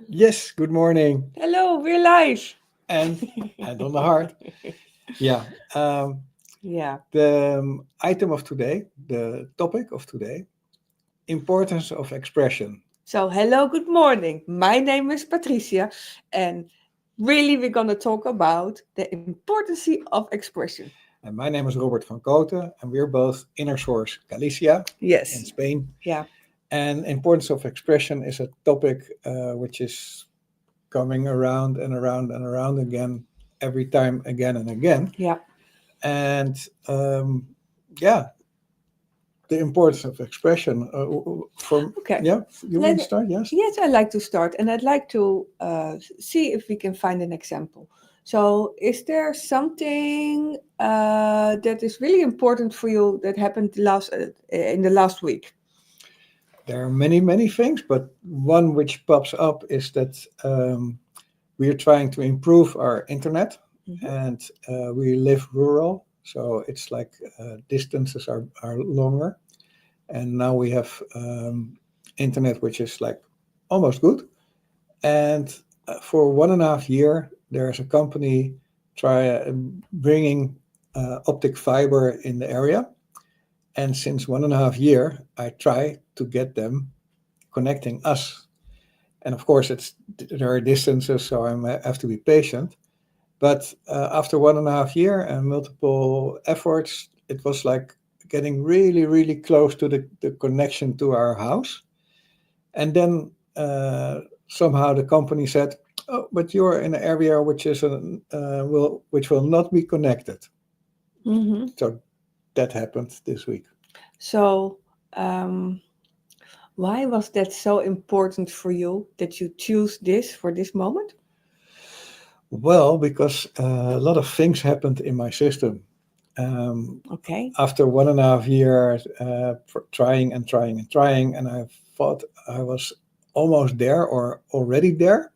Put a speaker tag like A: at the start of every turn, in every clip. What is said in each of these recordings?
A: Yes, good morning.
B: Hello, we're live.
A: And hand on the heart. Yeah.
B: Yeah.
A: The item of today, the topic of today, importance of expression.
B: So, hello, good morning. My name is Patricia, and really, we're going to talk about the importance of expression.
A: And my name is Robert van Kooten, and we're both InnerSource Galicia in
B: Yes.
A: Spain.
B: Yeah.
A: And importance of expression is a topic which is coming around and around and around again, every time, again and again.
B: Yeah.
A: And yeah, the importance of expression. From
B: Okay.
A: yeah, you want to
B: Let
A: start? Yes.
B: Yes, I'd like to start, and I'd like to see if we can find an example. So, is there something that is really important for you that happened last in the last week?
A: There are many, many things, but one which pops up is that we are trying to improve our internet,
B: Mhm.
A: and we live rural, so it's like distances are longer. And now we have internet which is like almost good. And for 1.5 year, there's a company bringing optic fiber in the area. And since 1.5 year, I try to get them connecting us. And of course, there are distances, so I have to be patient. But after 1.5 year and multiple efforts, it was like getting really, really close to the connection to our house. And then somehow the company said, "Oh, but you're in an area which will not be connected."
B: Mhm.
A: So that happened this week.
B: So, um, why was that so important for you that you choose this for this moment?
A: Well, because a lot of things happened in my system.
B: Okay.
A: After 1.5 years trying and trying and trying, and I thought I was almost there or already there,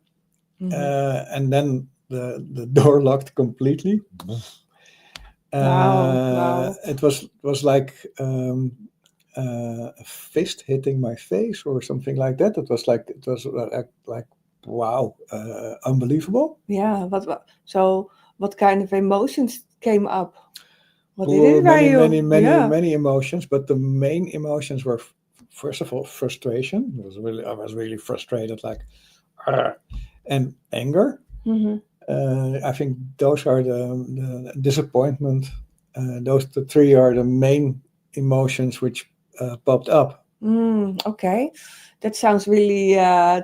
B: Hmm.
A: and then the door locked completely.
B: Wow. Wow.
A: It was like a fist hitting my face or something like that. It was like wow, unbelievable.
B: Yeah. So, what kind of emotions came up? What did
A: Oh,
B: it by
A: many, many,
B: you?
A: many,
B: Yeah.
A: many emotions, but the main emotions were, first of all, frustration. I was really frustrated, like, "Argh," and anger.
B: Hmm.
A: I think those are the disappointment. Those the three are the main emotions which popped up.
B: Okay. That sounds really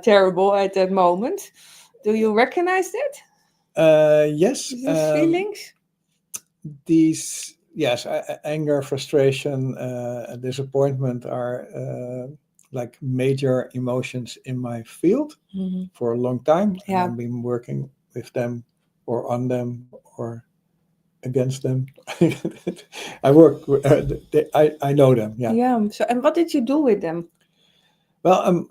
B: terrible at that moment. Do you recognize that?
A: Yes,
B: These feelings?
A: these yes, anger, frustration, disappointment are like major emotions in my field
B: Hmm.
A: for a long time, and
B: Yeah.
A: I've been working with them or on them or against them. I work. I know them. Yeah.
B: Yeah. So, and what did you do with them?
A: Well,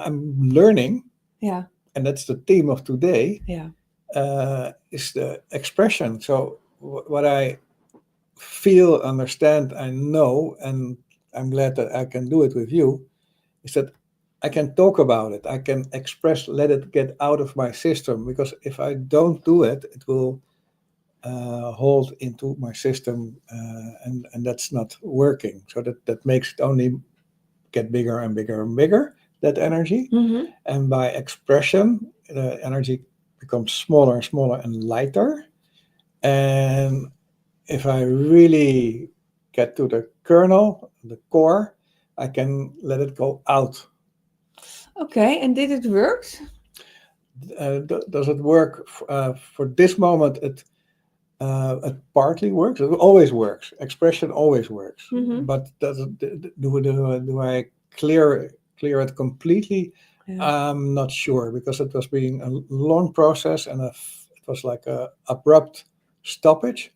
A: I'm learning,
B: Yeah.
A: and that's the theme of today.
B: Yeah.
A: Is the expression. So what I feel, understand, I know, and I'm glad that I can do it with you, is that I can talk about it. I can express, let it get out of my system. Because if I don't do it, it will hold into my system, and that's not working. So that makes it only get bigger and bigger and bigger, that energy.
B: Hmm.
A: And by expression, the energy becomes smaller and smaller and lighter. And if I really get to the kernel, the core, I can let it go out.
B: Okay. And did it work?
A: Does it work for this moment? It partly works. It always works. Expression always works.
B: Hmm.
A: But does it, do I clear it completely?
B: Yeah.
A: I'm not sure, because it was being a long process, and it was like a abrupt stoppage,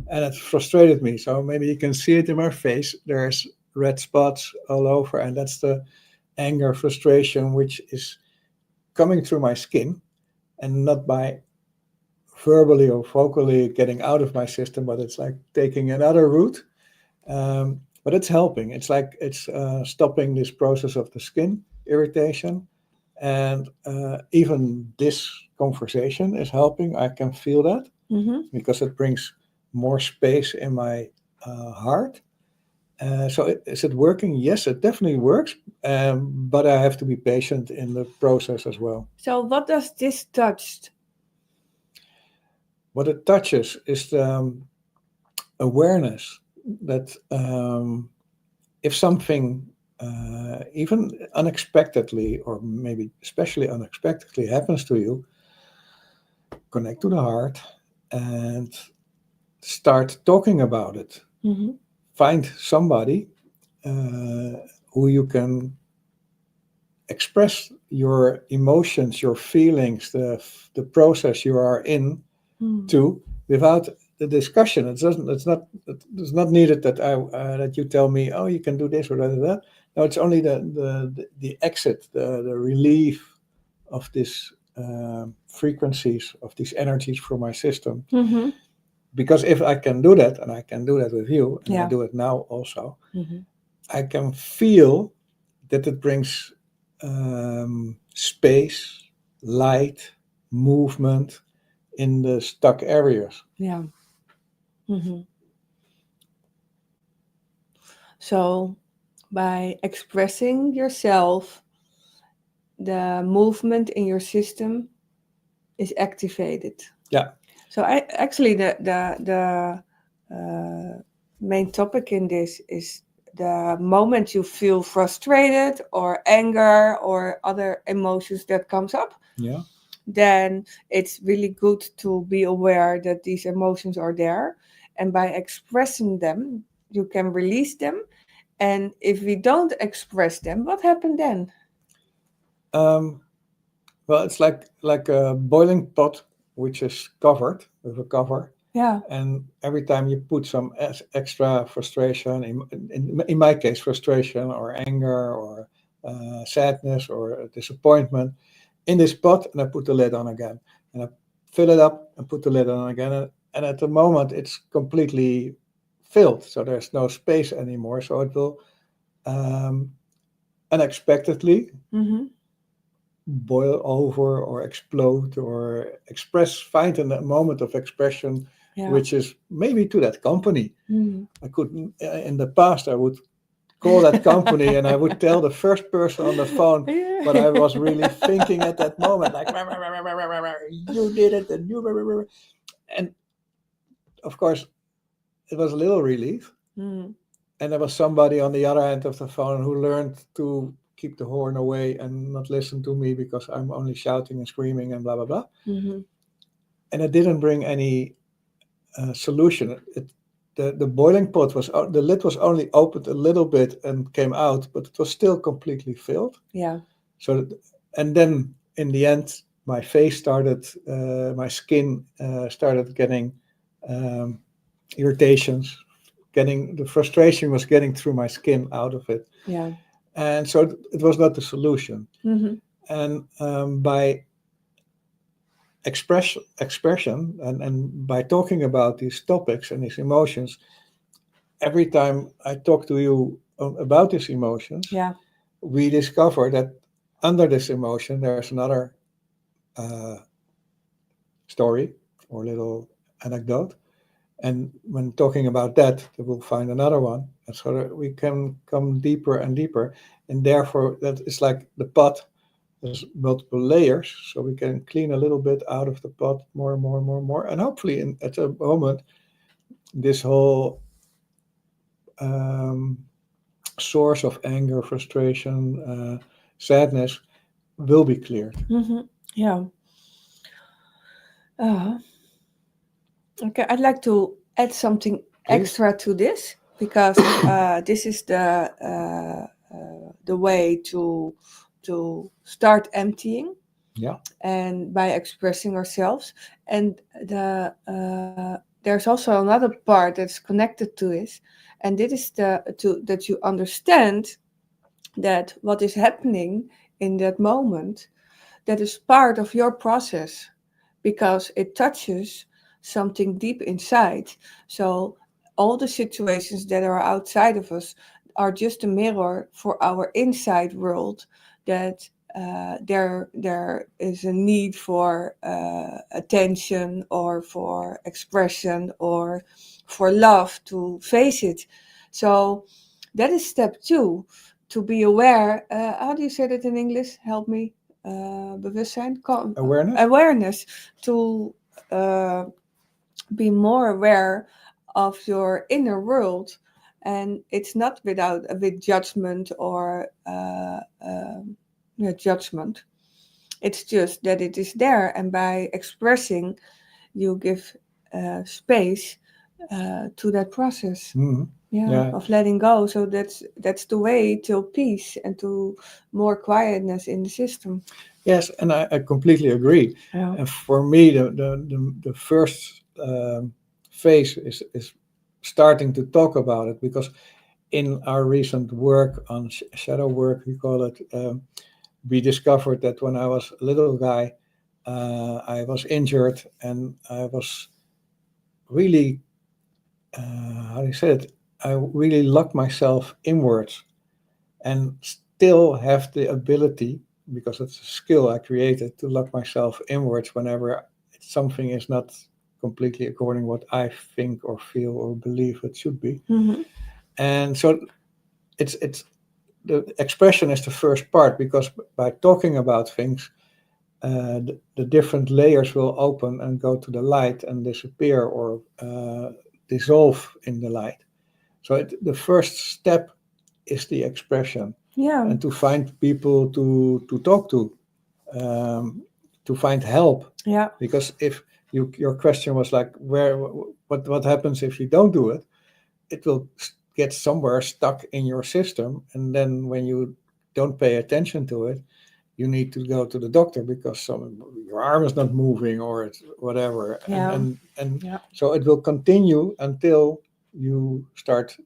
A: and it frustrated me. So maybe you can see it in my face. There's red spots all over, and that's the anger, frustration, which is coming through my skin, and not by verbally or vocally getting out of my system, but it's like taking another route. But it's helping. It's like it's stopping this process of the skin irritation, And even this conversation is helping. I can feel that
B: Mm-hmm.
A: because it brings more space in my heart. So is it working? Yes, it definitely works. But I have to be patient in the process as well.
B: So what does this touch?
A: What it touches is the awareness that if something even unexpectedly or maybe especially unexpectedly happens to you, connect to the heart and start talking about it.
B: Mm-hmm.
A: Find somebody uh, who you can express your emotions, your feelings, the process you are in
B: Mm.
A: to without the discussion. It doesn't. It's not needed that that you tell me, oh, you can do this or that. No, it's only the exit, the relief of this frequencies of these energies from my system.
B: Mm-hmm.
A: Because if I can do that, and I can do that with you, and I
B: Yeah.
A: do it now also,
B: Mm-hmm.
A: I can feel that it brings space, light, movement in the stuck areas.
B: Yeah. Mm-hmm. So by expressing yourself, the movement in your system is activated.
A: Yeah.
B: So I actually the main topic in this is the moment you feel frustrated or anger or other emotions that comes up,
A: Yeah.
B: then it's really good to be aware that these emotions are there, and by expressing them you can release them. And if we don't express them, what happened then?
A: Um, well, it's like a boiling pot which is covered with a cover,
B: Yeah.
A: and every time you put some extra frustration, in my case, frustration or anger or sadness or disappointment in this pot, and I put the lid on again, and I fill it up and put the lid on again, and at the moment it's completely filled, so there's no space anymore. So it will um, unexpectedly
B: Mm-hmm.
A: boil over or explode or express, find a moment of expression,
B: Yeah.
A: which is maybe to that company.
B: Mm.
A: I could, in the past, I would call that company and I would tell the first person on the phone what I was really thinking at that moment, like, you did it, and you, and of course, it was a little relief.
B: Mm.
A: And there was somebody on the other end of the phone who learned to keep the horn away and not listen to me because I'm only shouting and screaming and blah, blah, blah.
B: Mm-hmm.
A: And it didn't bring any solution. The boiling pot was, the lid was only opened a little bit and came out, but it was still completely filled.
B: Yeah.
A: So, and then in the end, my face started, my skin started getting um, irritations, getting the frustration was getting through my skin out of it.
B: Yeah.
A: And so it was not the solution.
B: Mm-hmm.
A: And by expression and by talking about these topics and these emotions, every time I talk to you about these emotions,
B: Yeah.
A: we discover that under this emotion there's another uh, story or little anecdote. And when talking about that, they will find another one. And so that we can come deeper and deeper. And therefore, that is like the pot. There's multiple layers, so we can clean a little bit out of the pot more and more and more and more. And hopefully, at a moment, this whole um, source of anger, frustration, sadness will be cleared.
B: Mm-hmm. Yeah. Uh, okay, I'd like to add something
A: Please.
B: extra to this because this is the way to start emptying
A: Yeah.
B: and by expressing ourselves. And there's also another part that's connected to this, and this is that you understand that what is happening in that moment, that is part of your process because it touches something deep inside. So all the situations that are outside of us are just a mirror for our inside world that there is a need for attention or for expression or for love to face it. So that is step 2, to be aware. How do you say that in English? Help me. Bewustzijn, awareness, to be more aware of your inner world, and it's not with judgment or judgment. It's just that it is there, and by expressing, you give space to that process. Of letting go. So that's the way to peace and to more quietness in the system.
A: Yes, and I completely agree.
B: Yeah.
A: And for me, the first phase is starting to talk about it, because in our recent work on shadow work, we call it, we discovered that when I was a little guy, I was injured, and I was really, how do you say it? I really locked myself inwards, and still have the ability, because it's a skill I created, to lock myself inwards whenever something is not completely according what I think or feel or believe it should be.
B: Mm-hmm.
A: And so it's the expression is the first part, because by talking about things, the different layers will open and go to the light and disappear or dissolve in the light. So the first step is the expression, and to find people to talk to find help.
B: Yeah.
A: Because if your question was like, what happens if you don't do it? It will get somewhere stuck in your system, and then when you don't pay attention to it, you need to go to the doctor because your arm is not moving or it's whatever.
B: Yeah.
A: And so it will continue until you start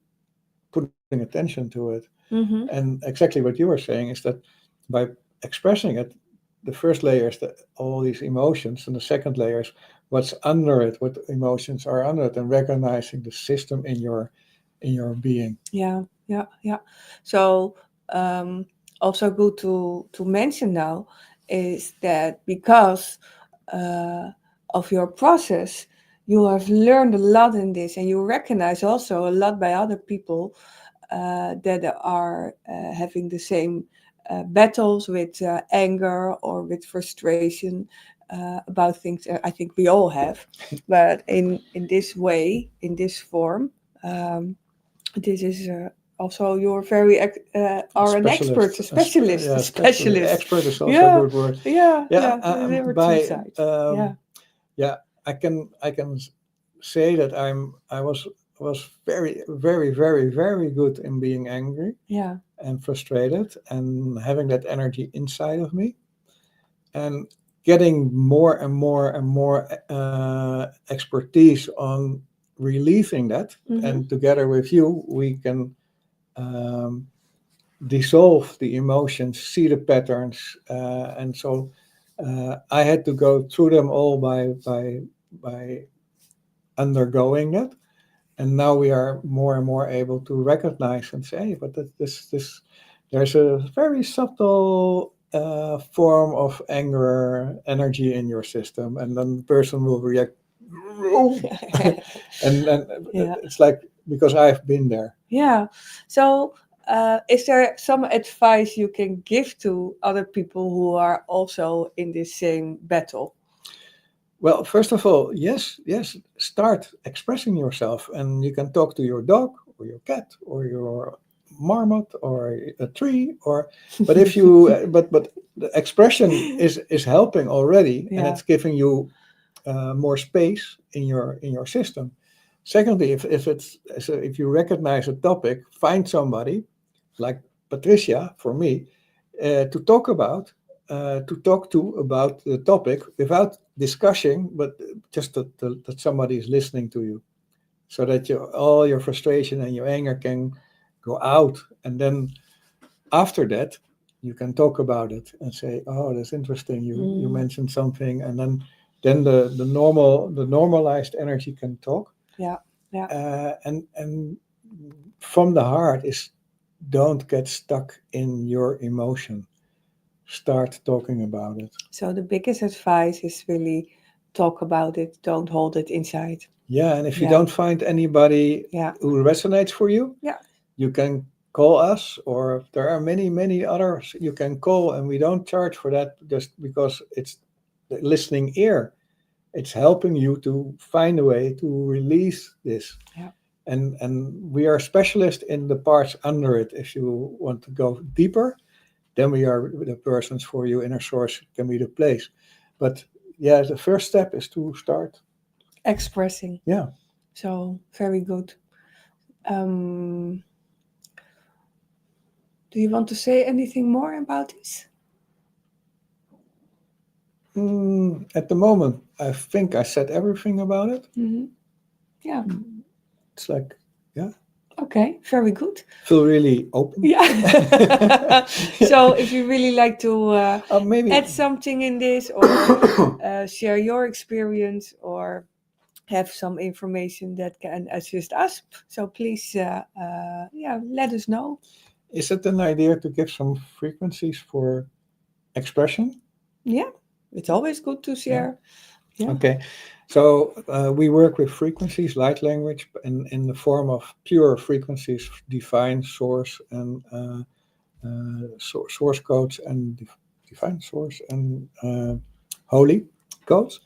A: putting attention to it.
B: Mm-hmm.
A: And exactly what you were saying is that by expressing it, the first layer is all these emotions, and the second layer is what's under it, what emotions are under it, and recognizing the system in your being.
B: Yeah. So also good to mention now is that because of your process, you have learned a lot in this, and you recognize also a lot by other people that are having the same battles with anger or with frustration about things. I think we all have, but in this way, in this form, this is also you're very are an expert, a specialist, a specialist.
A: Expert is also a good word.
B: There were two sides.
A: I can say that I was very, very, very, very good in being angry.
B: Yeah.
A: And frustrated, and having that energy inside of me, and getting more and more and more expertise on releasing that.
B: Mm-hmm.
A: And together with you, we can dissolve the emotions, see the patterns, and so I had to go through them all by undergoing that. And now we are more and more able to recognize and say, but this there's a very subtle form of anger energy in your system, and then the person will react. and it's like, because I've been there.
B: Yeah. So is there some advice you can give to other people who are also in this same battle?
A: Well, first of all, yes, start expressing yourself, and you can talk to your dog or your cat or your marmot or a tree, but if you but the expression is helping already, and it's giving you more space in your system. Secondly, if you recognize a topic, find somebody like Patricia, for me, to talk to about the topic without discussing, but just that somebody is listening to you, so that all your frustration and your anger can go out. And then after that, you can talk about it and say, oh, that's interesting. You mentioned something, and then the normalized energy can talk. And from the heart is, don't get stuck in your emotion. start talking about it.
B: So the biggest advice is really talk about it. Don't hold it inside.
A: Yeah, and if you
B: Yeah.
A: don't find anybody
B: Yeah.
A: who resonates for you,
B: Yeah.
A: you can call us, or there are many others you can call, and we don't charge for that just because it's the listening ear. It's helping you to find a way to release this.
B: Yeah.
A: And we are specialists in the parts under it. If you want to go deeper, then we are the persons for you. InnerSource can be the place. But yeah, the first step is to start
B: Expressing.
A: Yeah.
B: So very good. Do you want to say anything more about this?
A: At the moment, I think I said everything about it.
B: Mm-hmm. Yeah.
A: It's like,
B: Okay, very good.
A: feel really open.
B: Yeah. So if you really like to
A: Maybe
B: add something in this, or share your experience, or have some information that can assist us, so please, let us know.
A: Is it an idea to give some frequencies for expression?
B: Yeah, it's always good to share. Yeah.
A: Okay, so we work with frequencies, light language, in the form of pure frequencies, divine source and source codes, and divine source and holy codes.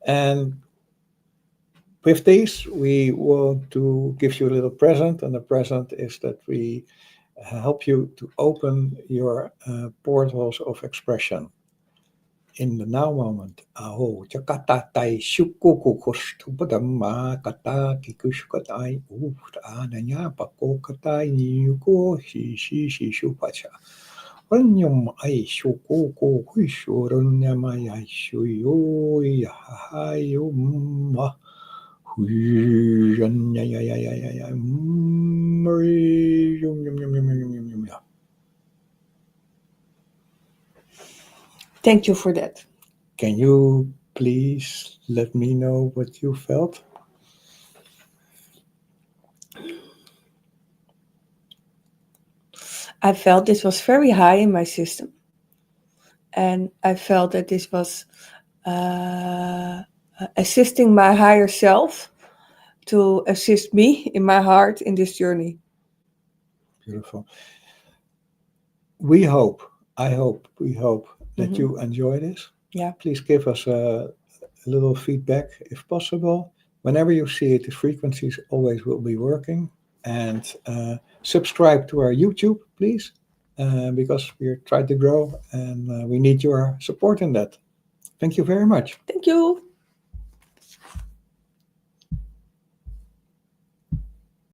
A: And with these, we want to give you a little present, and the present is that we help you to open your portals of expression in the now moment. Aho chakata tai shukuku kostubadama kata kikushkatai ananya pako katai yuko shi shupacha. Ranyam ai shukuku huishuranyama ai shuyo yahayum.
B: Thank you for that.
A: Can you please let me know what you felt?
B: I felt this was very high in my system, and I felt that this was assisting my higher self to assist me in my heart in this journey.
A: Beautiful. We hope that
B: Mhm.
A: you enjoy this.
B: Yeah.
A: Please give us a little feedback if possible. Whenever you see it, the frequencies always will be working. And subscribe to our YouTube, please, because we're trying to grow, and we need your support in that. Thank you very much.
B: Thank you.